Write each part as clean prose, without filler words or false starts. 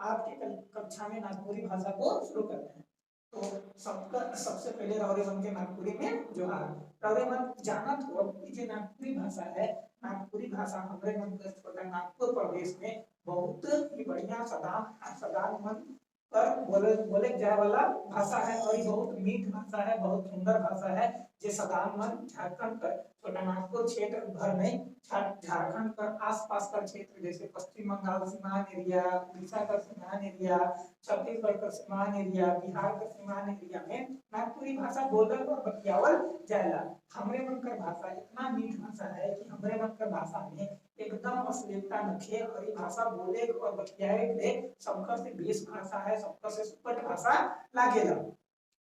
आज के कक्षा में नागपुरी भाषा को शुरू करते हैं। तो सबसे पहले रौरेवन के नागपुरी में जो है रौरेवन जानत हो कि जो नागपुरी भाषा है, नागपुरी भाषा हमारे मन के छोटा नागपुर प्रदेश में बहुत ही बढ़िया सदा मन पर बोले जाए वाला भाषा है और ये बहुत मीठ भाषा है, बहुत सुंदर भाषा है। जे सदान झारखंड का छोटा नागपुर क्षेत्र भर में झारखंड का आसपास का क्षेत्र जैसे पश्चिम बंगाल सीमान एरिया, उड़ीसा का सीमान एरिया, छत्तीसगढ़ का सीमान एरिया, बिहार का सीमान एरिया में नागपुरी भाषा बोलल और बतियावल जाएला। हमरे मन का भाषा इतना मीठ भाषा है कि हमरे मन का भाषा में एकदम अश्लीलता नखे और ये भाषा बोले और बतियाए के सबका से बेस भाषा है, सबका से सुपट भाषा लागेला।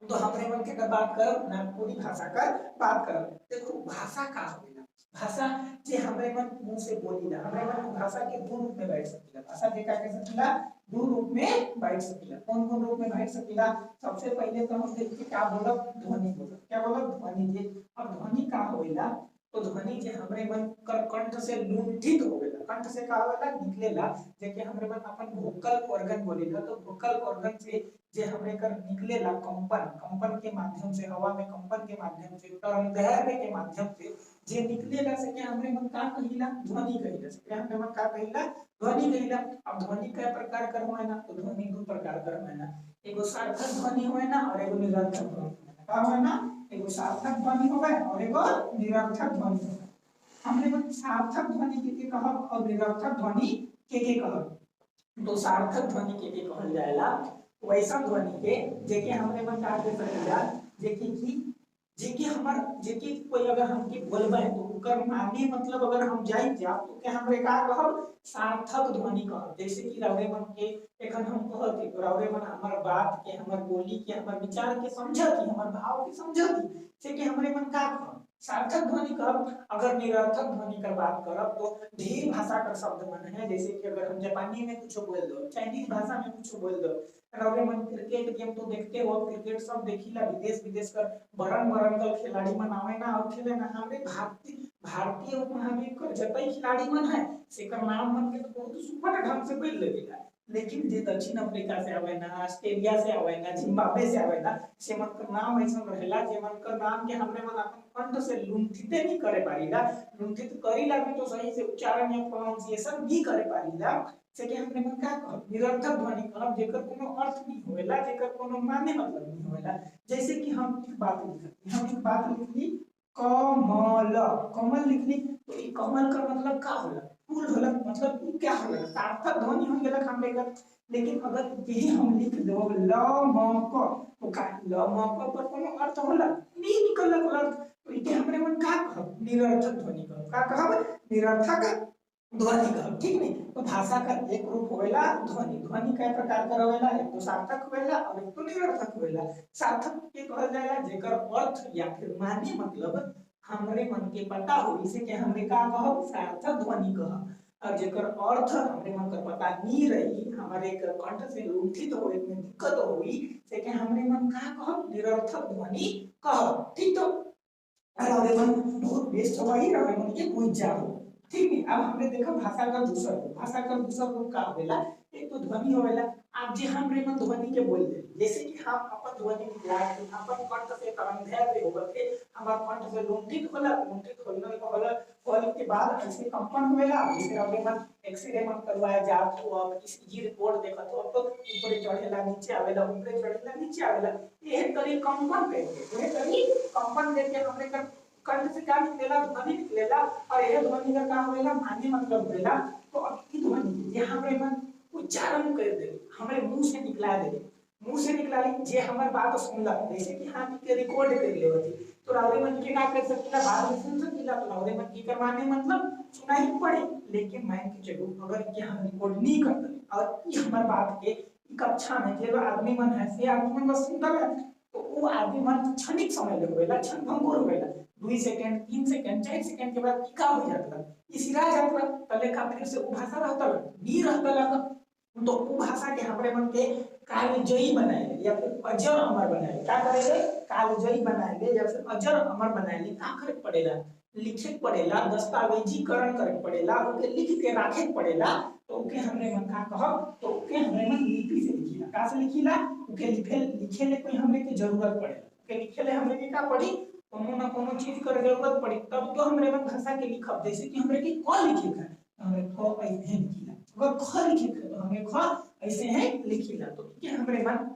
तो हमरे मन के बात कर नागपुरी भाषा का बात कर। देखो भाषा का होइला, भाषा जे हमरे मन मुंह से बोलीला, हमरे मन भाषा के दो रूप में बैठ सकीला। भाषा जे का कह सकीला दो रूप में बैठ सकीला। कौन कौन रूप में बैठ सकीला? सबसे पहले तो हम देखिए क्या बोलब, ध्वनि बोलब। क्या बोलब? ध्वनि। जे अब ध्वनि का होइला तो ध्वनि जे हमरे मन कर कंठ से लुंठित होवेला, कंठ से का होवेला निकलेला, जेके हमरे मन अपन वोकल ऑर्गन बोलेला। तो वोकल ऑर्गन से जे हमरे कर निकलेला कंपन के माध्यम से, हवा में कंपन के माध्यम से, तरंगदैर्घ्य के माध्यम से जे निकलेला से के हमरे मन का कहिला ध्वनि कहिला। से हमरे मन का कहिला ध्वनि कहिला। अब ध्वनि कई प्रकार कर होय ना, तो ध्वनि दो प्रकार कर होय ना, एगो सार्थक ध्वनि होय ना और एगो निरर्थक ध्वनि। का होय ना? एगो सार्थक ध्वनि होवे और एगो निरर्थक ध्वनि होवे। हमरे मन सार्थक ध्वनि के कहब और निरर्थक ध्वनि के कहब। तो सार्थक ध्वनि के कहल जाएला वैसा ध्वनि के जेके हमरे मन का के सकेला, जेके हमर जेके कोई अगर हमके बोलबे तो ओकर माने मतलब अगर हम जाई जाब तो के हमरे का कहब सार्थक ध्वनि कहब। जैसे कि रौरे मन के एखन हम कहत तो रौरे मन हमर बात के, हमर बोली के, हमर विचार के समझती, हमर भाव के समझती, से के हमरे मन का कहब सार्थक ध्वनि कहब। अगर निरर्थक ध्वनि का बात करब तो ढेर भाषा का शब्द मन है। जैसे कि अगर हम जापानी में कुछ बोल दो, चाइनीज भाषा में कुछ बोल दो, रौरे मन क्रिकेट गेम तो देखते हो, क्रिकेट सब देखिला, विदेश कर बरन का खिलाड़ी मन आवे ना और खेले ना। हमरे भारतीय उपमहाद्वीप का जतई खिलाड़ी मन है सेकर नाम मन के तो बहुत सुपर ढंग से बोल लेला। लेकिन जे दक्षिण अफ्रीका से आवे ना, ऑस्ट्रेलिया से आवे ना, जिम्बाब्वे से आवे ना, से मन का नाम ऐसा रहेला जे मन का नाम के हमरे मन अपन कंठ से लुंठित नहीं करे पारीला। लुंठित करीला भी तो सही से उच्चारण या प्रोनाउंसिएशन भी करे पारीला। से के हमरे मन का कहब निरर्थक ध्वनि कहब, जेकर कोनो अर्थ नहीं होवेला, जेकर कोनो माने मतलब नहीं होवेला। जैसे कि हम एक बात लिखली कमल, कमल लिखली तो ई कमल का मतलब का होला? फूल होला। मतलब ई क्या होला? सार्थक ध्वनि हो गेला हमरे का। लेकिन अगर यही हम लिख दो ल म क तो का ल म क पर कोनो अर्थ होला नहीं, निकलल अर्थ। तो ई हमरे मन का कहब निरर्थक ध्वनि कहब। का कहब? निरर्थक ध्वनि कहब। ठीक नहीं? तो भाषा का एक रूप होवेला ध्वनि। ध्वनि कई प्रकार का होवेला, एक तो सार्थक होवेला और एक तो निरर्थक होवेला। सार्थक के कहल जाएला जेकर अर्थ या फिर माने मतलब हमरे मन के पता हो, इसे के हमरे का कहब सार्थक ध्वनि कहब। और जेकर अर्थ हमरे मन का पता नहीं रही, हमारे कंठ से लुंठित हो, इसमें दिक्कत होई, से के हमरे मन का कहब निरर्थक ध्वनि कहब। ठीक? तो हमरे मन बहुत बेस्ट होई, हमरे मन के बुझ जाओ। ठीक है? अब हमने देखा भाषा का दूसरा रूप का होवेला। एक तो ध्वनि होवेला। आप जे हमरे मन ध्वनि के बोल दे, जैसे कि हम अपन ध्वनि निकला के अपन कंठ से तरंगदैर्घ्य होकर के हमार कंठ से लुंठित होला होने के बाद ऐसे कंपन होवेला। जैसे हमरे मन एक्सरे मन करवाया जात हो, अब ईसीजी रिपोर्ट देखत हो तो ऊपर चढ़ेला नीचे आवेला, ऊपर चढ़ेला नीचे आवेला, ये करी कंपन देके हमरे का कंठ से क्या निकलेला? ध्वनि निकलेला। और यह ध्वनि का काम होवेला माने मतलब होवेला। तो अब ई ध्वनि जे हमरे मन उच्चारण कर दे, हमरे मुंह से निकला दे, मुंह से निकलाली जे हमर बात सुनला, जैसे कि हम के रिकॉर्ड कर लेवती तो रावरे मन के का कर सकीला, बाद में सुन सकीला। तो रावरे मन की करवाने मतलब सुनाई पड़े। लेकिन मैं के चलो अगर के हम रिकॉर्ड नहीं करते और ई हमर बात के कक्षा में जे आदमी मन है से आदमी मन सुनता है तो वो आदमी मन क्षणिक समय लगेला, क्षण भंगुर होवेला। 2 सेकंड 3 सेकंड 4 सेकंड के बाद का हो जाता इसिरा जाता तले का फिर से भाषा रहता नहीं रहता लगा। तो वो भाषा के हमरे मन के कालजयी बनाए या फिर अजर अमर बनाए। क्या करेले? कालजयी बनाए या फिर अजर अमर बनाए। का करे पड़ेला? लिखे पड़ेला, दस्तावेजीकरण करे पड़ेला, ओके लिख के रखे पड़ेला। तो ओके हमरे मन का कहब तो के हमरे मन लिपि से लिखिला का से लिखिला के लिखे ले कोई हमरे के जरूरत पड़े के लिखे ले हमरे के का पड़ी कोनो ना कोनो चीज कर जरूरत पड़ी तब तो हमरे मन भाषा के लिखब जैसे कि हमरे के क लिखे का हमरे क ऐसे लिखिला अगर ख लिखे तो हमरे ख ऐसे है लिखिला तो के हमरे मन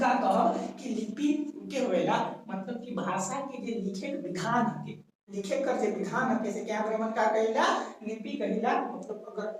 का कह कि लिपि के होएला मतलब कि भाषा के जे लिखे के विधान है लिखे कर जे विधान है जैसे कि हमरे मन का कहिला लिपि कहिला मतलब अगर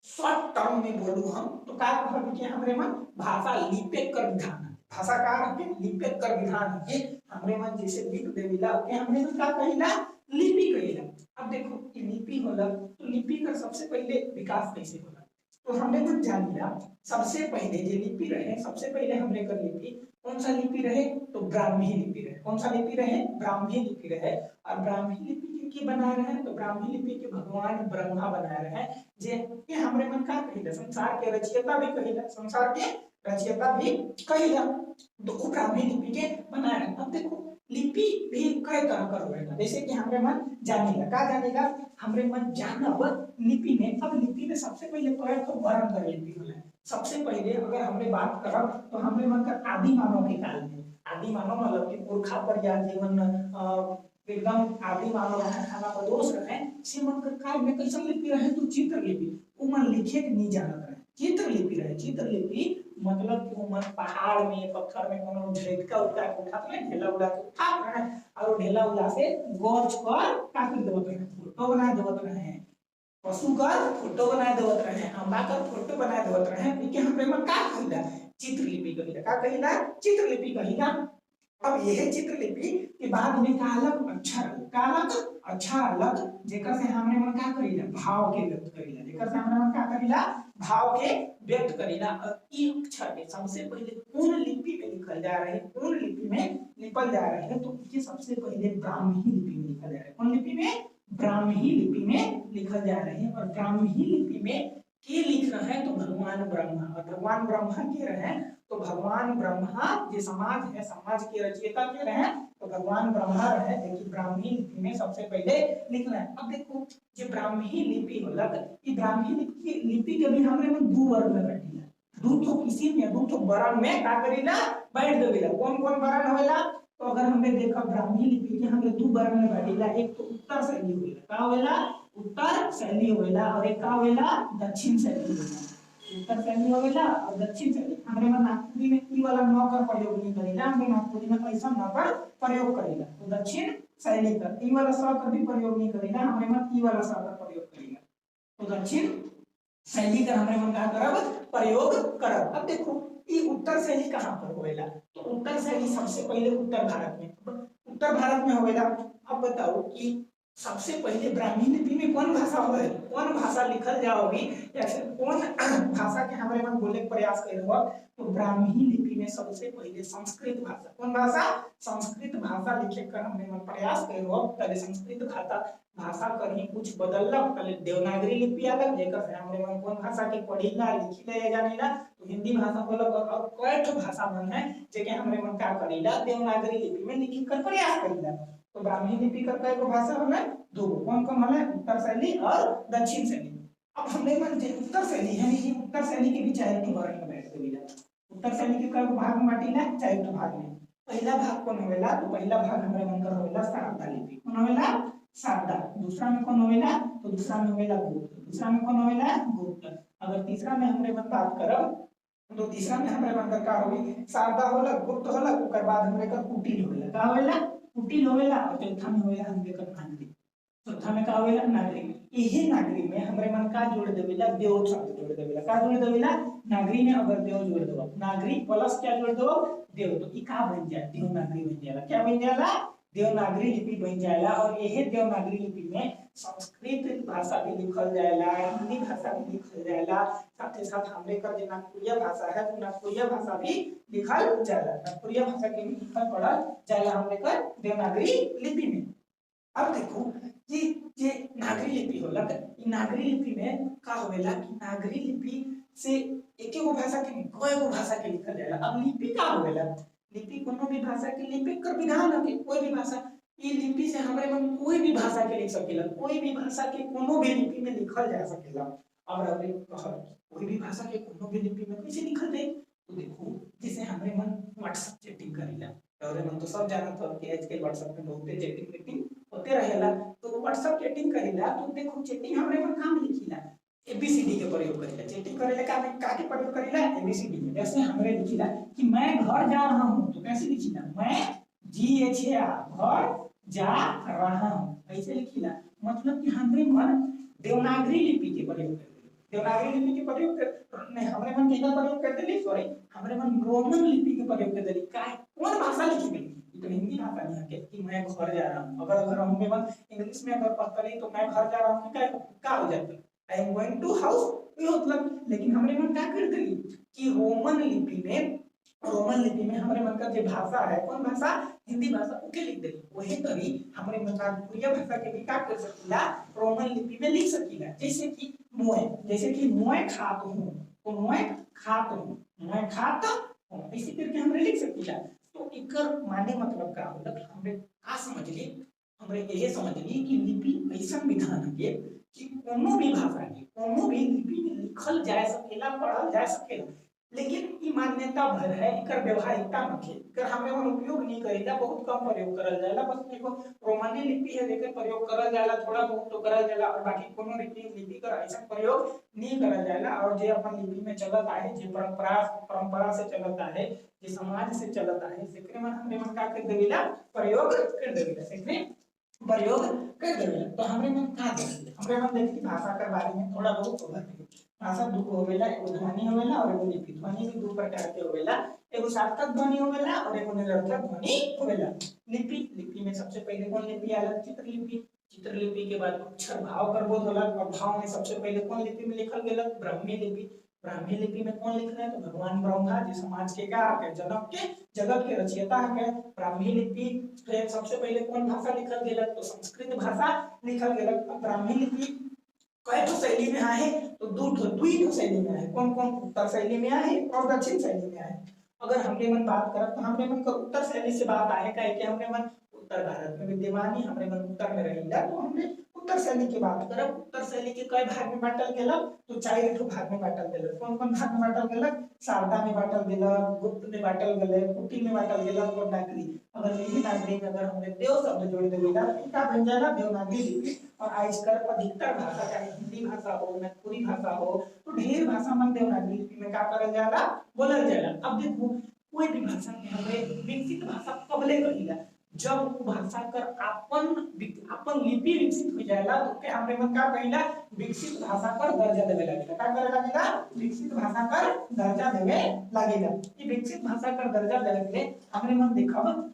शॉर्ट टर्म में बोलूं हम तो का कहब कि हमरे मन भाषा लिपि कर विधान है भाषा का है लिपि कर विधान है हमरे मन जैसे लिख देविला के हमरे मन का कहिला लिपि कहिला। अब देखो कि लिपि होला तो लिपि का सबसे पहले विकास कैसे होला तो हमरे मन जानिला सबसे पहले जे लिपि रहे सबसे पहले हमरे कर लिपि कौन सा लिपि रहे तो ब्राह्मी लिपि रहे कौन सा लिपि रहे ब्राह्मी लिपि रहे और ब्राह्मी लिपि के बनाए रहे तो ब्राह्मी लिपि के भगवान ब्रह्मा बनाए रहे जे के हमरे मन का कहिला संसार के रचयिता भी कहिला संसार के रचयिता भी कहिला तो ब्राह्मी लिपि के बनाए रहे। अब देखो लिपि भी कई तरह का होएगा जैसे कि हमरे मन जानेला का जानेला हमरे मन जानब लिपि में अब लिपि में सबसे पहले कहे तो वर्ण कर लिपि होला सबसे पहले अगर हमरे बात करब तो हमरे मन का आदि मानव के काल में आदि मानव मतलब कि पुरखा पर या जीवन एकदम आदि मानव खाना बदोश रहे से मन का काल में कैसन लिपि रहे तो चित्र लिपि उ मन लिखे के नहीं जानत रहे चित्र लिपि रहे चित्र लिपि मतलब कि उ मन पहाड़ में पत्थर में कोनो झटका उठा के उठात रहे ढेला उड़ा के उठात रहे और ढेला उड़ा से गोच कर का कर देवत रहे फोटो बना देवत रहे पशु का फोटो बना देवत रहे अंबा का फोटो बना देवत रहे कि हमरे मन का कहिला चित्रलिपि कहिला का कहिला चित्रलिपि कहिला। अब यह चित्रलिपि के बाद में का अलग अक्षर अलग जेकर से हमरे मन का करिला भाव के व्यक्त करिला जेकर से हमरे मन का करिला भाव के व्यक्त करिला। ई अक्षर में सबसे पहले कौन लिपि में लिखल जा रहे कौन लिपि में लिखल जा रहे है तो ये सबसे पहले ब्राह्मी लिपि में लिखल जा रहा है कौन लिपि में ब्राह्मी लिपि में लिखल जा रहे हैं और ब्राह्मी लिपि में के लिख रहे हैं तो भगवान ब्रह्मा और भगवान ब्रह्मा के रहे तो भगवान ब्रह्मा जो समाज है समाज के रचयिता के रहे तो भगवान ब्रह्मा रहे देखिए ब्राह्मी लिपि में सबसे पहले लिखना है। अब देखो जो ब्राह्मी लिपि होला ये ब्राह्मी लिपि के भी हमरे में दो वर्ग में बांटीला दो तो किसी में दो तो वर्ण में का करीला बांट देविला कौन कौन वर्ण होवेला तो अगर हमने देखा ब्राह्मी लिपि के हमरे दो वर्ण में बांटीला एक तो उत्तर शैली होवेला का होवेला उत्तर शैली होवेला और एक का होवेला दक्षिण शैली होवेला उत्तर शैली होवेला और दक्षिण शैली हमरे में नागपुरी में ई वाला न का प्रयोग नहीं करेला हमरे नागपुरी में ऐसा न का प्रयोग करेला तो दक्षिण शैली का ई वाला स का भी प्रयोग नहीं करेला हमरे में ई वाला स का प्रयोग करेला तो दक्षिण शैली का हमरे में का करब प्रयोग करब। अब देखो ये उत्तर शैली कहां पर होवेला तो उत्तर शैली सबसे पहले उत्तर भारत में होवेला। अब बताओ कि सबसे पहले ब्राह्मी लिपि में कौन भाषा होवे कौन भाषा लिखल जाओगी या फिर कौन भाषा के हमरे मन बोले के प्रयास कर रहो तो ब्राह्मी लिपि में सबसे पहले संस्कृत भाषा कौन भाषा संस्कृत भाषा लिखे कर हमरे मन प्रयास कर रहो पहले संस्कृत भाषा कर ही कुछ बदललक पहले देवनागरी लिपि अलग जेकर से हमरे मन कौन भाषा के पढ़िला लिखिला या जानिला तो हिंदी भाषा बोलक और कई भाषा मन है जेके हमरे मन का करिला देवनागरी लिपि में लिखे कर प्रयास करिला तो ब्राह्मी लिपि का कई गो भाषा होला दो कौन कौन होला उत्तर शैली और दक्षिण शैली। अब हमरे मन जे उत्तर शैली है ये उत्तर शैली के भी चार टी वर्ग में बांट देविला उत्तर शैली के कई भाग में बांटीला चार टी भाग में पहला भाग कौन होवेला तो पहला भाग हमरे मन का होवेला शारदा लिपि कौन होवेला शारदा दूसरा में कौन होवेला तो दूसरा में होवेला गुप्त दूसरा में कौन होवेला गुप्त। अगर तीसरा में हमरे मन बात करब तो तीसरा में हमरे मन का होई शारदा होला गुप्त होला ओकर बाद हमरे का कुटिल होला का होवेला कुटिल होवेला और चौथा में होवेला हमरे का नागरिक चौथा में का होवेला नागरिक यही नागरिक में हमरे मन का जोड़ देवेला देव शब्द जोड़ देवेला का जोड़ देवेला नागरिक में अगर देव जोड़ देबो नागरिक प्लस क्या जोड़ देबो देव तो ई का बन जाए देवनागरी बन जाएगा क्या बन जाएगा देवनागरी लिपि बन जाएगा और यही देवनागरी लिपि में संस्कृत भाषा भी लिखल जाएगा हिंदी भाषा भी लिखल जाएगा साथ ही साथ हमरे का जो नागपुरिया भाषा है तो नागपुरिया भाषा भी लिखल जाएगा नागपुरिया भाषा के भी लिखल पढ़ल जाएगा हमरे का देवनागरी लिपि में। अब देखो कि ये नागरी लिपि होला ई नागरी लिपि में का होवेला कि नागरी लिपि से एक एगो भाषा के कई गो भाषा के लिखल जाएगा। अब लिपि का होवेला लिपि कोनो भी भाषा के लिपि कर विधान है कोई भी भाषा ये लिपि से हमरे मन कोई भी भाषा के लिख सकेला कोई भी भाषा के कोनो भी लिपि में लिखल जा सकेला। अब रहे कोई भी भाषा के कोनो भी लिपि में कैसे लिखल जाए। तो देखो जैसे हमरे मन व्हाट्सएप चैटिंग करेला और मन तो सब जानत हो कि आजकल व्हाट्सएप में बहुते चैटिंग मीटिंग होते रहेला। तो व्हाट्सएप चैटिंग करेला तो देखो चैटिंग हमरे मन काम लिखिला एबीसीडी के प्रयोग करेला। चैटिंग करेला का के प्रयोग करेला एबीसीडी के। जैसे हमरे लिखिला कि मैं घर जा रहा हूं तो कैसे लिखिला मैं GHA घर जा रहा हूं ऐसे लिखिला। मतलब कि हमरे मन देवनागरी लिपि के प्रयोग कर देवनागरी लिपि के प्रयोग कर नहीं हमरे मन केना प्रयोग कर देली सॉरी हमरे मन रोमन लिपि के प्रयोग कर देली। का कौन भाषा लिखी गई तो हिंदी भाषा नहीं है कि मैं घर जा रहा हूं। अगर हमरे मन इंग्लिश में अगर पढ़तली तो मैं घर जा रहा हूं का हो जाता I am going to house ये मतलब। लेकिन हमरे मन क्या कर देली कि रोमन लिपि में हमरे मन का जो भाषा है कौन भाषा हिंदी भाषा ओके लिख देली। वही तरी हमरे मन का पूरी भाषा के भी क्या कर सकीला रोमन लिपि में लिख सकीला। जैसे कि मोय खात हूं तो मोय खात हूं ऐसे करके हमरे लिख सकीला। तो एकर माने मतलब का होला हमरे का समझली हमरे ये समझली कि लिपि ऐसा विधान है कि कोनो भी भाषा के कोनो भी लिपि में लिखल जा सकेला पढ़ल जा सकेला। लेकिन ई मान्यता भर है एकर व्यवहारिकता नखे एकर हमरे मन उपयोग नहीं करेला बहुत कम प्रयोग करल जाला। बस एगो रोमानी लिपि है जेकर प्रयोग करल जाला थोड़ा बहुत तो करल जाला और बाकी कोनो लिपि का ऐसा प्रयोग नहीं करल जाला। और जे अपन लिपि में चलत आहे जे परंपरा से चलत आहे जे समाज से चलत आहे सेकरे मन हमरे मन का कर देवेला प्रयोग कर देवेला सेकरे प्रयोग कर देवेला। तो हमरे मन का देखेला हमरे मन देखी भाषा के बारे में थोड़ा बहुत ओवर भाषा दो होवेला एगो ध्वनि होवेला और एगो लिपि। ध्वनि भी दो प्रकार के होवेला एगो सार्थक ध्वनि होवेला और एगो निरर्थक ध्वनि होवेला। लिपि में सबसे पहले कौन लिपि आला चित्रलिपि के बाद अक्षर भाव करबोध होला और भाव में सबसे पहले कौन लिपि में लिखल गेला ब्राह्मी लिपि में कौन लिखना है तो भगवान ब्रह्मा जो समाज के का है जगत के रचयिता है। ब्राह्मी लिपि सबसे पहले कौन भाषा लिखल गेला तो संस्कृत भाषा लिखल गेला। ब्राह्मी लिपि कई शैली में आहे तो दुई शैली में आहे कौन उत्तर शैली में आहे और दक्षिण शैली में आहे। अगर हमरे मन बात करत तो हमरे मन का उत्तर शैली से बात आहे काहे कि हमरे मन उत्तर भारत में विद्यमान है हमरे मन उत्तर में रहिला तो हमरे उत्तर शैली की बात करब। उत्तर शैली के कई भाग में बांटल गेला तो 4 भाग में बांटल गेला। कौन भाग में बांटल गेला शारदा में बांटल गेला गुप्त में बांटल गेला कुटी में बांटल गेला और नागरी। अगर देवनागरी में अगर हमरे देव शब्द जोड़ देवेला तो क्या बन जाएगा देवनागरी लिपि। और आजकल अधिकतर भाषा चाहे हिंदी भाषा हो नागपुरी भाषा हो तो ढेर भाषा मन देवनागरी लिपि में क्या करल जाला बोलल जाला। अब देखो कोई भी भाषा के हमरे विकसित भाषा कबले कहिला जब वो भाषा कर अपन लिपि विकसित हो जाएला तो के हमरे मन का कहिला विकसित भाषा कर दर्जा देवे लागेला। का करे लागेला विकसित भाषा कर दर्जा देवे लागेला। ये विकसित भाषा कर दर्जा देवे के हमरे मन देखब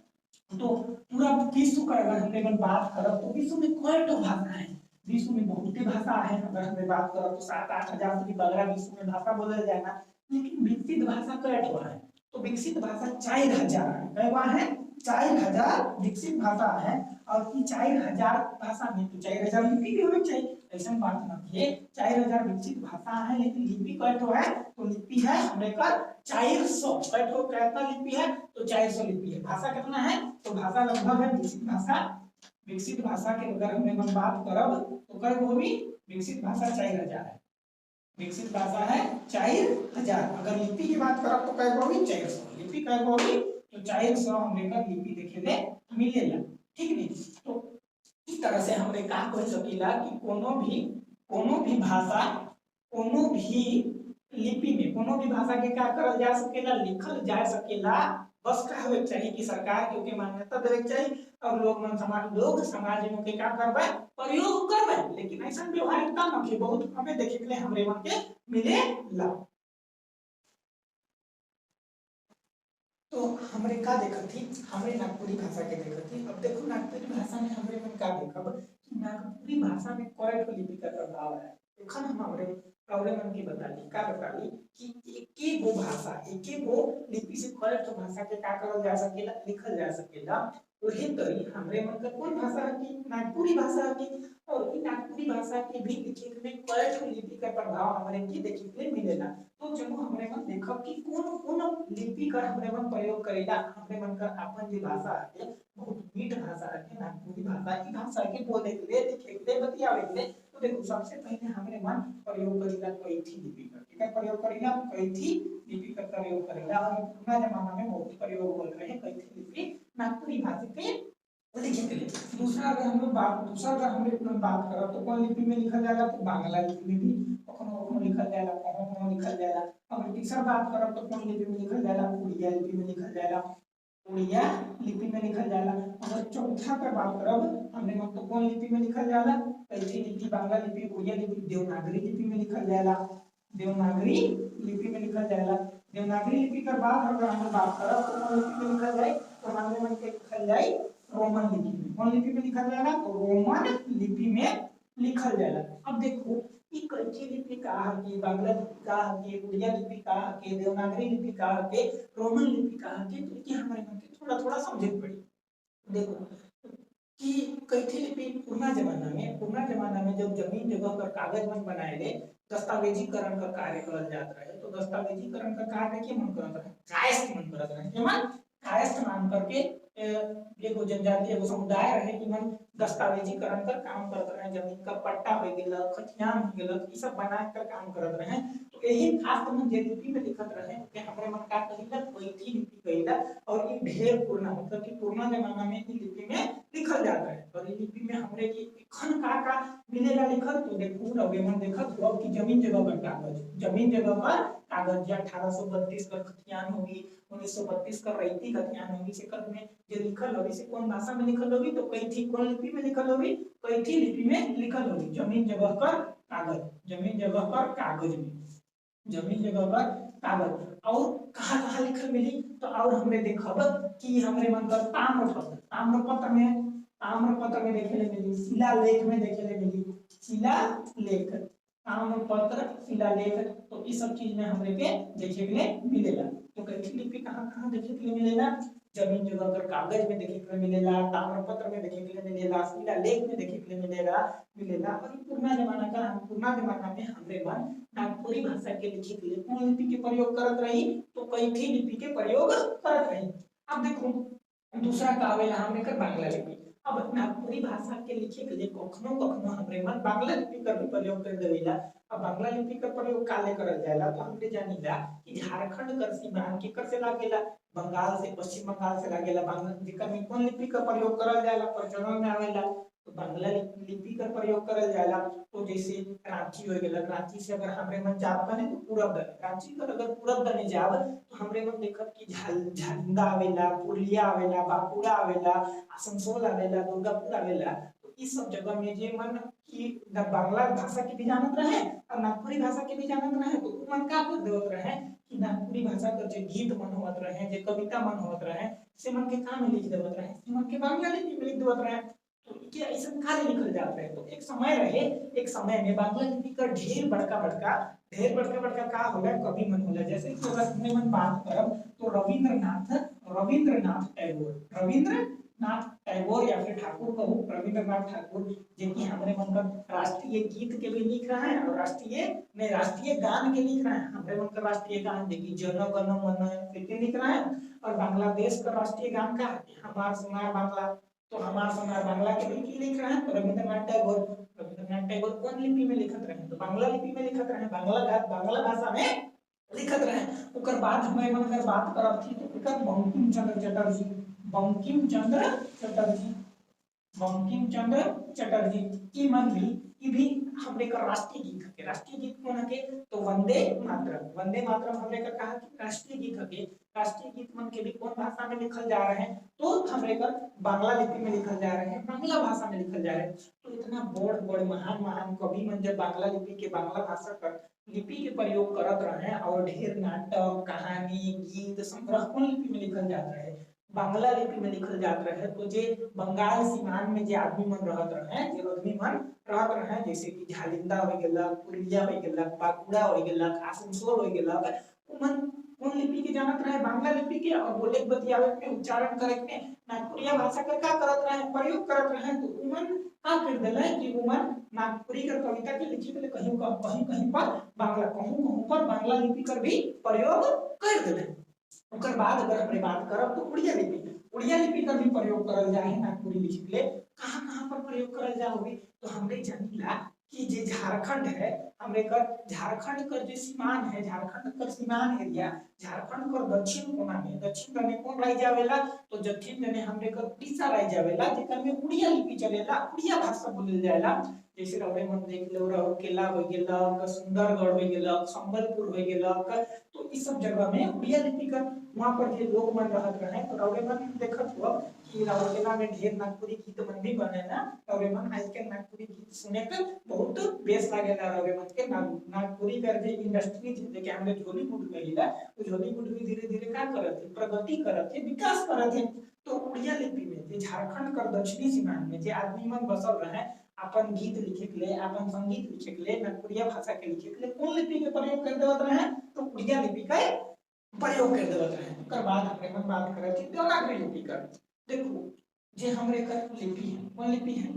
तो पूरा विश्व का अगर हमरे मन बात करब तो विश्व में कई तो भाषा है विश्व में बहुत ही भाषा है। अगर हमरे बात करब तो 7-8 हजार से भी बगरा विश्व में भाषा बोलल जाएगा। लेकिन विकसित भाषा कई तो है तो विकसित भाषा 4000 है कैवा है 4000 विकसित भाषा है। और ये 4000 भाषा में तो 4000 लिपि भी होनी चाहिए ऐसा बात नहीं है। 4000 विकसित भाषा है लेकिन लिपि कई तो है तो लिपि है हमरे का 400 कई तो कितना लिपि है तो 400 लिपि है। भाषा कितना है तो भाषा लगभग है विकसित भाषा के अगर हमने बात करब तो कई वो भी विकसित भाषा 4000 है विकसित भाषा है 4000। अगर लिपि की बात करब तो कई वो भी 400 लिपि कई वो भी तो 400 हमरे का लिपि देखेले मिलेला ठीक नहीं। तो इस तरह से हमरे का कह सकीला कि कोनो भी भाषा कोनो भी लिपि में कोनो भी भाषा के क्या करल जा सकेला लिखल जा सकेला। बस का होवे चाहिए कि सरकार के ओके मान्यता देवे चाहिए और लोग समाज में के क्या करबे प्रयोग करबे। लेकिन ऐसा व्यवहारिकता न बहुत हमें देखे के लिए हमरे मन के मिले ला। तो हमरे का देखत थी हमरे नागपुरी भाषा के देखत थी। अब देखो नागपुरी भाषा में हमरे मन का देखब कि नागपुरी भाषा में कई ठो लिपि का प्रभाव है। एखन हम हमरे मन की बताली कि एकेगो भाषा एकेगो लिपि से कई ठो भाषा के का करल जा सकेला लिखल जा सकेला। वही तरी हमरे मन का कौन भाषा है कि नागपुरी भाषा है कि और इ नागपुरी भाषा के भी लिखे में कई ठो लिपि का प्रभाव हमरे की देखे के मिलेला। तो जब हमरे मन देखब कि कौन लिपि का हमरे मन प्रयोग करेला हमरे मन का अपन जो भाषा है बहुत मीठ भाषा है नागपुरी भाषा। इ भाषा के बोले के लिए लिखे के लिए बतियावे के लिए तो देखो सबसे पहले हमरे मन प्रयोग करेला कोई थी लिपि का एकर प्रयोग करेला कैथी लिपि का प्रयोग करेला और पुराना जमाना में बहुत प्रयोग होल रहे कैथी लिपि नागपुरी भाषा के लिखे के लिए। दूसरा अगर हम लोग बात करब तो कौन लिपि में लिखल जाला तो बांग्ला लिपि में भी कखनो लिखल जाला कखनो लिखल जाला। अगर तीसरा बात करब तो कौन लिपि में लिखल जाला उड़िया लिपि में लिखल जाला उड़िया लिपि में लिखल जाला। अगर चौथा का बात करब हमने मतलब कौन लिपि में लिखल जाला कैथी लिपि बांग्ला लिपि उड़िया लिपि देवनागरी लिपि में लिखल जाला देवनागरी लिपि में लिखल जाला। देवनागरी लिपि के बाद अगर हम बात करब तो कौन लिपि में लिखल जाए तो हमने मन के लिखल जाए रोमन लिपि में। कौन लिपि में लिखल जाला तो रोमन लिपि में लिखल जाला। अब देखो ई कैथी लिपि का है बांग्ला लिपि का है उड़िया लिपि का है देवनागरी लिपि का है रोमन लिपि का है तो ये हमारे मन के थोड़ा थोड़ा समझे पड़ी। देखो कि कैथी लिपि पुराना जमाना में जब जमीन जगह पर कागज मन बनाए ले दस्तावेजीकरण का कार्य करल जात रहे तो दस्तावेजीकरण का कार्य के मन करत रहे कायस्थ मन करत रहे के मन कायस्थ मान करके एगो जनजाति एगो समुदाय रहे कि मन दस्तावेजीकरण का काम करत रहे जमीन का पट्टा हो गेल खतियान हो गेल ई सब बना कर काम करत रहे। तो यही खास मन जे लिपि में लिखत रहे कि हमरे मन का कहिला कैथी लिपि कहिला और ये ढेर पुराना मतलब कि पुराना जमाना में ई लिपि में लिखल जाता है और ये लिपि में हमरे की खन का मिलेगा लिखल तो देखो रवे मन देखत हो कि जमीन जगह पर कागज या 1832 का खतियान होगी 1932 का रैती खतियान होगी से कर में जे लिखल होगी से कौन भाषा में लिखल होगी तो कैथी कौन लिपि में लिखल होगी कैथी लिपि में लिखल होगी जमीन जगह पर कागज में जमीन जगह पर कागज। और कहाँ लिखल मिली तो और हमने देखब कि हमरे मन कर ताम्रपत्र में देखे ले मिली शिलालेख में देखे ले मिली शिलालेख ताम्रपत्र शिलालेख तो इस सब चीज में हमरे के देखे के लिए मिलेला। तो कैथी लिपि कहाँ देखे के लिए मिलेला जमीन जगह पर कागज में देखे के लिए मिलेला ताम्रपत्र में देखे के लिए मिलेला शिलालेख में देखे के लिए मिलेला। और पुराना जमाना में हमरे मन नागपुरी भाषा के लिखे के लिए कौन लिपि के प्रयोग करत रही तो कैथी लिपि के प्रयोग करत रही। अब देखो दूसरा का आवेला हमरे कर बांग्ला लिपि। अब नागपुरी भाषा के लिखे के लिए कखनो हमरे मन बांग्ला लिपि का भी प्रयोग कर देवेला। अब बांग्ला लिपि का प्रयोग काले करल जाएला तो हमरे जानीला कि झारखंड कर सीमांत के कर से लागेला बंगाल से पश्चिम बंगाल से लागेला बांग्ला जेकर में कौन लिपि का प्रयोग करल जाएला प्रचलन में आवेला तो बांग्ला लिपि का प्रयोग करल जाएला। तो जैसे रांची हो गेला रांची से अगर हमरे मन जाब बने तो पूरब दने रांची कर अगर पूरब दने जाब तो हमरे मन देखब कि झालिंदा आवेला पुरुलिया आवेला बांकुड़ा आवेला आसनसोल आवेला दुर्गापुर आवेला तो इस सब जगह में जे मन कि बांग्ला भाषा के भी जानत रहे और नागपुरी भाषा के भी जानत रहे तो मन का कर देवत रहे कि नागपुरी भाषा का जो गीत मन होत रहे जे कविता मन होत रहे से मन के का में लिख देवत रहे से मन के बांग्ला लिपि में लिख देवत रहे। तो क्या ऐसा काले लिखल जात रहे तो एक समय में बांग्ला लिपि का ढेर बड़का का होला कवि मन होला जैसे कि अगर हमने मन बात करब तो रविंद्रनाथ टैगोर या फिर ठाकुर कहूँ रविंद्रनाथ ठाकुर जिनकी हमरे मन का राष्ट्रीय गीत के भी लिख रहा है और राष्ट्रीय गान के लिख रहा है। हमरे मन का राष्ट्रीय गान देखिए जन गण मन के लिख रहा है और बांग्लादेश का राष्ट्रीय गान का हमार सोनार बांग्ला तो हमार सोनार बांग्ला के भी लिख रहे हैं। तो रविंद्रनाथ टैगोर कौन लिपि में लिखत रहे तो बांग्ला लिपि में लिखत रहे बांग्ला भाषा में लिखत रहे। ओकर बाद हमें मन अगर बात करब थी तो एकर बंकिम चंद्र चटर्जी की मन भी हमरे का राष्ट्रीय गीत कौन है तो वंदे मातरम हमरे का कहा कि राष्ट्रीय गीत मन के भी कौन भाषा में लिखल जा रहे हैं तो हमरे का बांग्ला लिपि में लिखल जा रहे हैं बांग्ला भाषा में लिखल जा रहे हैं। तो इतना बड़ महान कवि मन जब बांग्ला लिपि के बांग्ला भाषा का लिपि के प्रयोग करत रहे और ढेर नाटक कहानी गीत संग्रह कौन लिपि में लिखल जाता है बांग्ला लिपि में लिखल जात रहे। तो जे बंगाल सीमांत में जे आदमी मन रहत रहे जैसे कि झालिंदा हो गेला पुरुलिया हो गेला बांकुड़ा हो गेला आसनसोल हो गेला उमन कौन लिपि के जानत रहे बांग्ला लिपि के और बोले बतियावे में उच्चारण करे में नागपुरिया भाषा का करत रहे प्रयोग करत रहे। तो उमन का कर देले कि उमन नागपुरी का कविता के लिखे के कहीं पर बांग्ला लिपि कर भी प्रयोग कर देले। ओकर बाद अगर हमरे बात करब तो उड़िया लिपि का भी प्रयोग करल जाए नागपुरी लिपि ले कहां पर प्रयोग करल जाओगे तो हमरे जानिला कि जे झारखंड है हमरे कर झारखंड कर जो सीमान है, झारखंड कर सीमान एरिया, झारखंड कर दक्षिण कोना में, दक्षिण कने कौन राज्य आवेला, तो दक्षिण कने हमरे कर उड़ीसा राज्य आवेला, जेकर में उड़िया लिपि चलेला, उड़िया भाषा बोलल जाएला। जैसे रवे मन देख लो राउरकेला हो गेला, सुंदरगढ़ हो गेला, संबलपुर हो गेला, तो इस सब जगह में उड़िया लिपि का वहां पर जे लोग मन रहत रहे, तो रवे मन देखत हो कि राउरकेला में ढेर नागपुरी गीत मन भी बने ना, रवे मन आज के नागपुरी गीत सुने के बहुत बेस लागेला। रवे मन के नागपुरी कर जे इंडस्ट्री जे के हमरे झोलीपुर कहिला, तो झोलीपुर भी धीरे-धीरे का करत है, प्रगति करत है, विकास करत है। तो उड़िया लिपि में जे झारखंड कर दक्षिणी सीमांत में जे आदमी मन बसल रहे, अपन गीत लिखे के लिए, अपन संगीत लिखे के लिए, नागपुरिया भाषा के लिखे के लिए कौन लिपि के प्रयोग कर देवत रहे, तो उड़िया लिपि का प्रयोग कर देवत रहे। ओकर बाद हमरे मन बात करत छी देवनागरी लिपि का। देखो जे हमरे कर लिपि है, कौन लिपि है,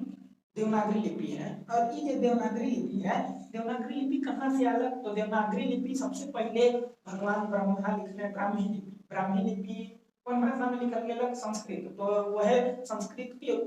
देवनागरी लिपि है। और ये जो देवनागरी लिपि है, देवनागरी लिपि कहाँ से आलक, तो देवनागरी लिपि सबसे पहले भगवान ब्रह्मा लिखले ब्राह्मी लिपि। ब्राह्मी लिपि कौन भाषा में लिखल गेलक, संस्कृत। तो वह संस्कृत के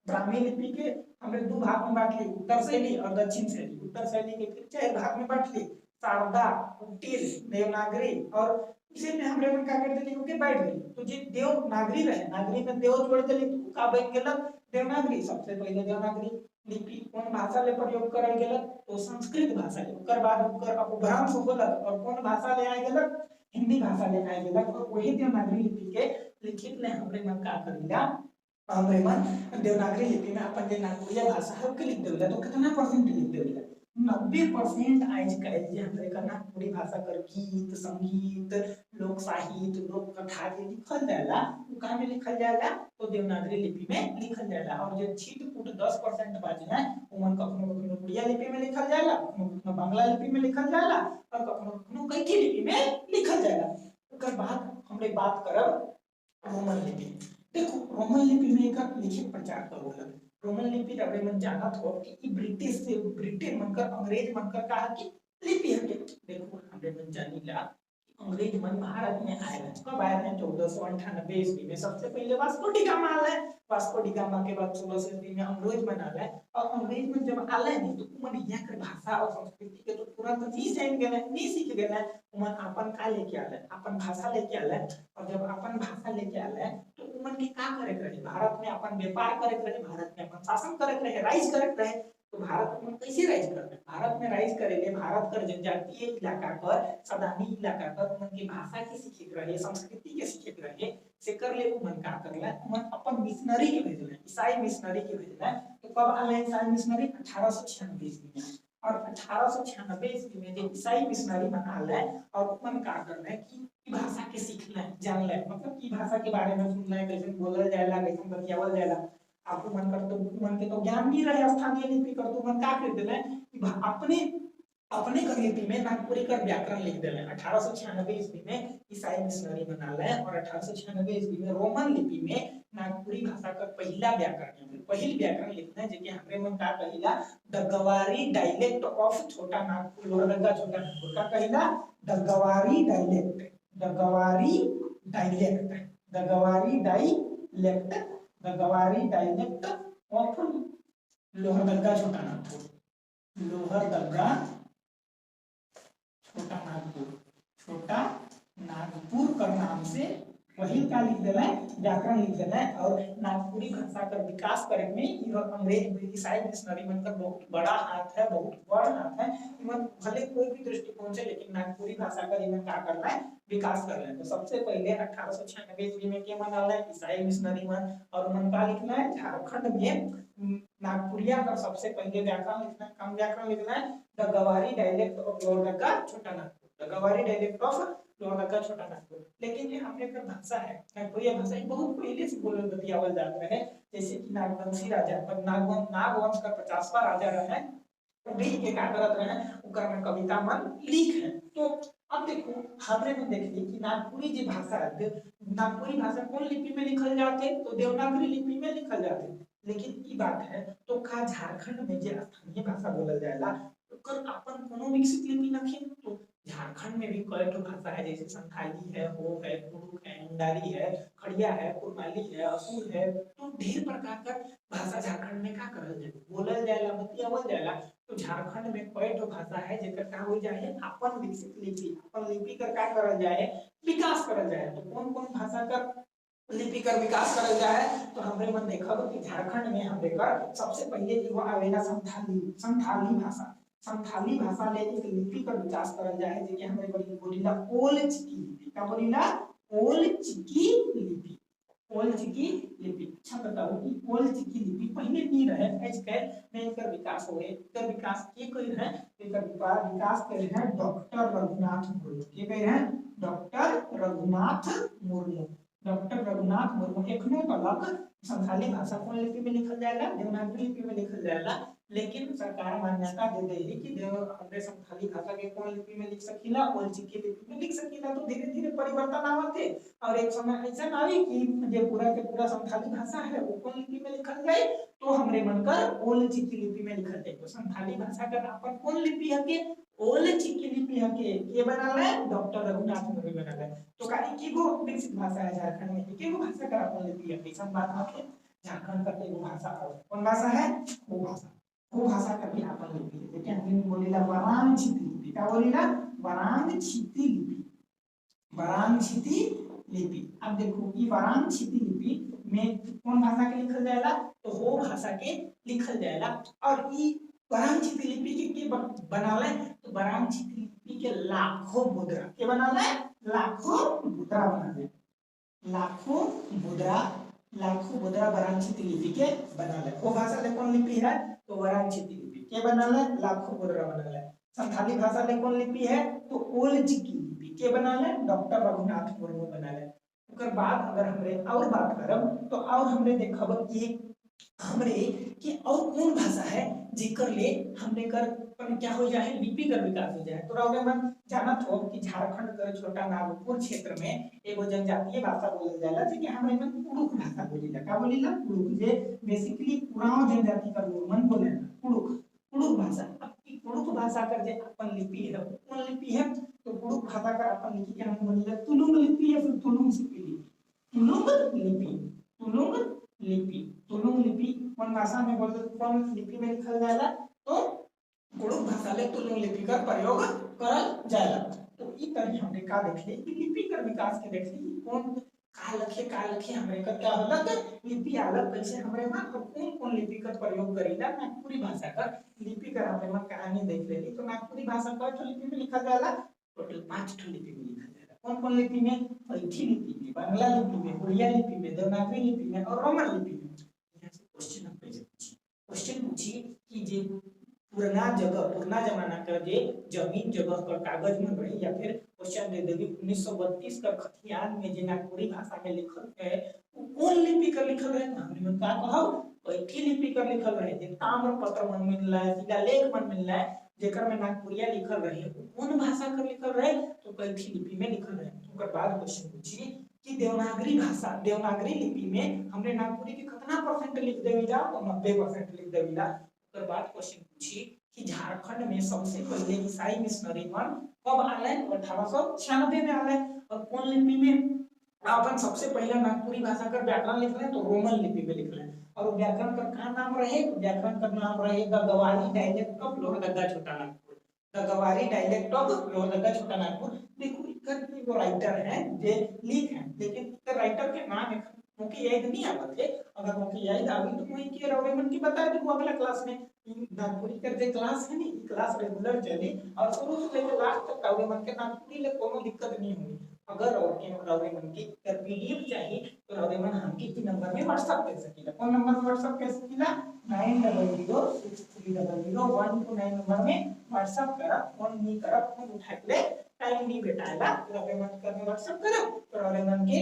ब्राह्मी लिपि के हमरे दो भाग में बांट ली, उत्तर शैली और दक्षिण शैली। उत्तर शैली के फिर चार भाग में बांट ली, शारदा, कुटिल, देवनागरी, और इसी में हमरे मन का कर देली ओके बांट दी। तो जे देवनागरी रहे, नागरी में देव जोड़ देली तो का बन गेलक देवनागरी। सबसे पहले देवनागरी लिपि कौन भाषा ले प्रयोग करल गेलक, तो संस्कृत भाषा ले। ओकर बाद ओकर अपभ्रंश होलक और कौन भाषा ले आए गेलक, हिंदी भाषा ले आए गेलक। और वही देवनागरी लिपि के लिखित ले हमरे मन का करिला, हमरे मन देवनागरी लिपि में अपन जे नागपुरिया भाषा है ओके लिख देला। तो कितना परसेंट लिख देला, 90% आज कल जे हमरे का नागपुरी भाषा कर गीत, संगीत, लोक साहित्य, लोक कथा जे लिखल जाला, उ का में लिखल जाला, तो देवनागरी लिपि में लिखल जाला। और जे छीट-फूट 10% बाजे हैं उमन कखनो-कखनो उड़िया लिपि में लिखल जाला, कखनो-कखनो बांग्ला लिपि में लिखल जाला, और कखनो-कखनो कैथी लिपि में लिखल जाला। ओकर बाद हमरे बात करब रोमन लिपि। देखो रोमन लिपि में एकर लिखित प्रचार करोला। रोमन लिपि रवे मन जानत हो कि ब्रिटिश से ब्रिटेन मनकर अंग्रेज मनकर कहा कि लिपि है। देखो हमरे मन जानिला अंग्रेज मन भारत में आए हैं, कब आए हैं, 1498 ईस्वी में। सबसे पहले वास्को डी गामा आए, वास्को डी गामा के बाद 1600 ईस्वी में अंग्रेज मन आए। और अंग्रेज मन जब आए नहीं तो उमन यहाँ के भाषा और संस्कृति के तो तुरंत नहीं जान गए, नहीं सीख गए। उमन अपन का लेके आए, अपन भाषा लेके आए। और जब अपन भाषा लेके आए तो उमन के का करे रहे, भारत में अपन व्यापार करे रहे, भारत में अपन शासन करे रहे, राइज करे रहे। तो भारत में कैसे राइज करते, भारत में राइज करेंगे, भारत कर जनजातीय इलाका पर, सदानी इलाका पर उमन की भाषा के सीखे रहे, संस्कृति के सीखे रहे, से कर ले उमन का करला, उमन अपन मिशनरी के भेजले, ईसाई मिशनरी के भेजले। तो कब आले ईसाई मिशनरी, 1896 ईस्वी में। और 1896 ईस्वी में जो ईसाई मिशनरी मन आले और उमन का करले कि भाषा के सीखले, जानले, मतलब की भाषा के बारे में सुनले, कैसे बोलल जाएला, कैसे बतियावल जाएला। आपको मन कर तो मन के तो ज्ञान भी रहे, स्थानीय लिपि कर तो मन का कर देले कि अपने अपने कर लिपि में नागपुरी कर व्याकरण लिख देले। 1896 ईस्वी में ईसाई मिशनरी बनाले और 1896 ईस्वी में रोमन लिपि में नागपुरी भाषा का पहला व्याकरण, पहल व्याकरण लिखना जेके हमरे मन का कहिला द गवारी डायलेक्ट ऑफ छोटा नागपुर, लोहरदगा छोटा नागपुर का कहिला द गवारी डायलेक्ट, द गवारी डायलेक्ट, द गवारी डायलेक्ट, द गवारी डायलेक्ट ऑफ लोहरदगा छोटा नागपुर, लोहरदगा छोटा नागपुर, छोटा नागपुर का नाम से वही का लिख देला व्याकरण लिख देला। और नागपुरी भाषा का विकास करे में यह अंग्रेज ईसाई मिशनरी मन का बहुत बड़ा हाथ है, बहुत बड़ा हाथ है। इमन भले कोई भी दृष्टिकोण से, लेकिन नागपुरी भाषा का इमन का करना है, विकास कर रहे हैं। तो सबसे पहले 1896 ईस्वी में के मन आला ईसाई मिशनरी मन, और मन का लिखना है झारखंड में नागपुरिया का सबसे पहले व्याकरण लिखना है, कम व्याकरण लिखना है द गवारी डायलेक्ट ऑफ लोहरदगा छोटा नागपुर, द गवारी डायलेक्ट ऑफ लोहरदगा छोटा नागपुर। लेकिन ये हमने का भाषा है, नागपुरिया भाषा बहुत पहले से बोलल बतियावल जात रहे। जैसे कि नागवंशी राजा पर नागवंश का 50वां राजा रहे, भी एक करत रहे, ओकर में कविता मन लिख है। तो अब देखो हमरे में देखिए कि नागपुरी जी भाषा है, नागपुरी भाषा कौन लिपि में लिखल जाते, तो देवनागरी लिपि में लिखल जाते। लेकिन की बात है तो का झारखंड में जे स्थानीय भाषा बोलल जाएला ओकर अपन कोनो विकसित लिपि नखे। तो झारखंड में भी कई ठो भाषा है, जैसे संथाली है, हो है, कुरुक है, मुंडारी है, खड़िया है, कुरमाली है, असुर है। तो ढेर प्रकार का भाषा झारखंड में का करल जाए, बोलल जाएला, बतियावल जाएला। तो झारखंड में कई ठो भाषा है जेकर का हो जाए अपन विकसित लिपि, अपन लिपि कर का करल जाए विकास करल जाए। तो कौन कौन भाषा का लिपि कर विकास करल जाए तो हमरे मन देखब कि झारखंड में हमरे कर सबसे पहले एगो आवेला संथाली, संथाली भाषा, संथाली भाषा ले एक लिपि कर विकास करल जाए जेके हमरे बड़ी बोलीला ओल चिकी लिपि, का बोलीला ओल चिकी लिपि, ओल चिकी लिपि। अच्छा बताओ कि ओल चिकी लिपि पहले की रहे आजकल में एकर विकास होए, एकर विकास के कोई रहे, एकर विकास करे हैं डॉक्टर रघुनाथ मुर्मू, के कहे हैं डॉक्टर रघुनाथ मुर्मू, डॉक्टर रघुनाथ मुर्मू। एखनो तक संथाली भाषा कौन लिपि में लिखल जाएगा, देवनागरी लिपि में लिखल जाएगा, लेकिन सरकार मान्यता दे देली कि देव हमरे संथाली भाषा के कौन लिपि में लिख सकीला, ओल चिकी लिपि में लिख सकीला। तो धीरे धीरे परिवर्तन आवत है और एक समय ऐसा आई कि जो पूरा के पूरा संथाली भाषा है वो कौन लिपि में लिखल जाए तो हमरे मन कर ओल चिकी लिपि में लिखल जाए। तो संथाली भाषा का अपन कौन लिपि है के ओल चिकी लिपि है के बनल है डॉक्टर रघुनाथ मुर्मू बनल है। तो का एगो विकसित भाषा है झारखंड में, एगो भाषा का अपन लिपि है, ऐसा बात है झारखंड का एगो भाषा और कौन भाषा है वो भाषा, वो भाषा का भी अपन लिपि है। देखिए हम बोलीला वरांग छिती लिपि, का बोलीला वरांग छिती लिपि, वरांग छिती लिपि। अब देखो ये वरांग छिती लिपि में कौन भाषा के लिखल जाएगा तो हो भाषा के लिखल जाएगा। और ये वरांग छिती लिपि के बनाले तो वरांग छिती लिपि के लाखों मुद्रा के बनाले, लाखों मुद्रा बनाले, लाखों मुद्रा, लाखों मुद्रा वरांग छिती लिपि के बनाले। वो भाषा ले कौन लिपि है तो वरांग छिती लिपि के बनाले, लाखों मुद्रा बनाले। संथाली भाषा ले कौन लिपि है तो ओल चिकी लिपि के बनाले, डॉक्टर रघुनाथ मुर्मू बनाले। ओकर बाद अगर हमरे और बात करब तो और हमरे देखब कि हमरे कि और कौन भाषा है जेकर ले हमरे कर क्या हो जाए लिपि कर विकास हो जाए। तो रावरे मन जानत हो कि झारखंड कर छोटा नागपुर क्षेत्र में एगो जनजातीय भाषा बोलल जाला जेके हमरे मन कुड़ुक भाषा बोलीला, का बोलीला कुड़ुक, जे बेसिकली पुराव जनजाति का लोग मन बोलेला कुड़ुक, कुड़ुक भाषा। अब की कुड़ुक भाषा कर जे अपन लिपि है कौन लिपि है तो कुड़ुक भाषा का अपन लिपि के हम बोलीला तुलुंग लिपि या फिर तुलुंग लिपि, तुलुंग लिपि, तुलुंग लिपि, तुलुंग लिपि कौन भाषा में बोल कौन लिपि में लिखल जाएगा तो कुड़ुक भाषा ले तुलुंग लिपि का प्रयोग करल जाएगा। तो ई तरह हमने का देखले कि लिपि कर विकास के देखले कि कौन का लखे हमरे का क्या होला लिपि अलग कैसे हमरे में और कौन कौन लिपि का प्रयोग करीला नागपुरी भाषा का लिपि का हमरे में कहानी देख लेली। तो नागपुरी भाषा का तो लिपि में लिखल जाला टोटल 5 ठो लिपि में लिखल जाला। कौन कौन लिपि में पैठी लिपि में, बांग्ला लिपि में, उड़िया लिपि में, देवनागरी लिपि में और रोमन लिपि में। यहाँ से क्वेश्चन हम कैसे पूछी, क्वेश्चन पूछी कि जे पुराना जगह पुराना जमाना का जे जमीन जगह का कागज में रही या फिर क्वेश्चन दे देगी 1932 का खतियान में जे नागपुरी भाषा में लिखल है वो कौन लिपि कर लिखल रहे हमने मन का कहब पैठी लिपि कर लिखल रहे। जे ताम्र पत्र मन मिल रहा है, शिलालेख मन मिल रहा है जेकर में नागपुरिया लिखल रहे कौन भाषा कर लिखल रहे तो पैठी लिपि में लिखल रहे। ओकर बाद क्वेश्चन पूछी कि देवनागरी भाषा, देवनागरी लिपि में हमने नागपुरी के कितना परसेंट लिख देविला तो 90% लिख देविला। ओकर बाद क्वेश्चन पूछी कि झारखंड में सबसे पहले ईसाई मिशनरी मन कब आले 1896 में आले और कौन लिपि में अपन सबसे पहले नागपुरी भाषा का व्याकरण लिखले तो रोमन लिपि में लिखले। और व्याकरण का क्या नाम रहे तो व्याकरण का नाम रहे गगवारी डायलेक्ट ऑफ लोहरदगा छोटा नागपुर, गगवारी डायलेक्ट ऑफ लोहरदगा छोटा नागपुर। देखो इकर एगो राइटर है जे लिख है लेकिन इकर राइटर के नाम मुझे याद नहीं आवत है, अगर मुझे याद आवी तो मैं के रवरे मन की बता दूं अगला क्लास में। नागपुरी कर जे क्लास है नी क्लास रेगुलर चली और शुरू से लेकर लास्ट तक रवरे मन के नागपुरी ले कोनो दिक्कत नहीं हुई। अगर रवरे मन की कर पीडीएफ चाहिए तो रवरे मन हमके की नंबर में व्हाट्सएप कर सकीला। कौन नंबर में व्हाट्सएप कर सकीला 9006300129 नंबर में व्हाट्सएप करा। फोन नहीं करा फोन उठा ले टाइम नहीं बेटाएगा रवरे मन कर में व्हाट्सएप करा तो रवरे मन के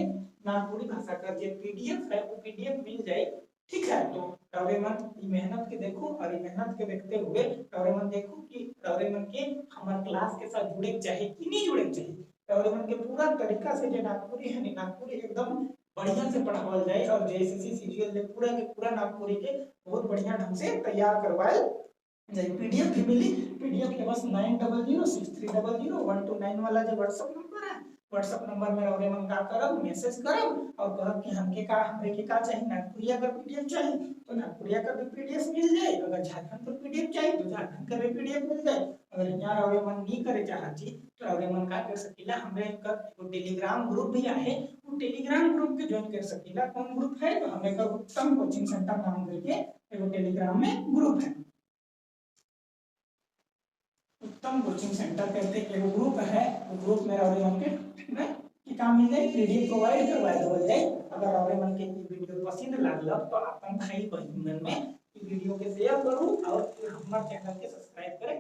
नागपुरी भाषा का जो पीडीएफ है वो पीडीएफ मिल जाए। ठीक है तो रवरे मन मेहनत के देखो और मेहनत के देखते हुए रवरे मन देखो कि रवरे मन के हमारे क्लास के साथ जुड़े चाहे कि नहीं जुड़े चाहिए। रवरे मन के पूरा तरीका से जो नागपुरी है नागपुरी एकदम बढ़िया से पढ़ावल जाए और जेएसएससी सीजीएल ले पूरा के पूरा नागपुरी के बहुत बढ़िया ढंग से तैयार करवाए जाए। पीडीएफ भी मिली, पीडीएफ के बस 9006300129 वाला जो व्हाट्सएप नंबर है व्हाट्सएप नंबर में रौरे मन का करब मैसेज करब और कहब कि हमरे के का चाहिए, नागपुरिया का पीडीएफ चाहिए तो नागपुरिया का भी पीडीएफ मिल जाए, अगर झारखंड का पीडीएफ चाहिए तो झारखंड का भी पीडीएफ मिल जाए। अगर यहाँ रौरे मन नहीं करे चाहती तो रौरे मन का कर सकीला, हमरे का टेलीग्राम ग्रुप भी है, वो टेलीग्राम ग्रुप के ज्वाइन कर सकीला। कौन ग्रुप है तो हमें का उत्तम कोचिंग सेंटर नाम करके एगो टेलीग्राम में ग्रुप है, उत्तम कोचिंग सेंटर करके एगो ग्रुप है। वो ग्रुप में रौरे मन के कि काम मिल जाए, पीडीएफ प्रोवाइड करवा देवल जाए। अगर रौरे मन के वीडियो पसंद लागल तो अपन भाई बहन में वीडियो के शेयर करू और हमारे चैनल के सब्सक्राइब करें।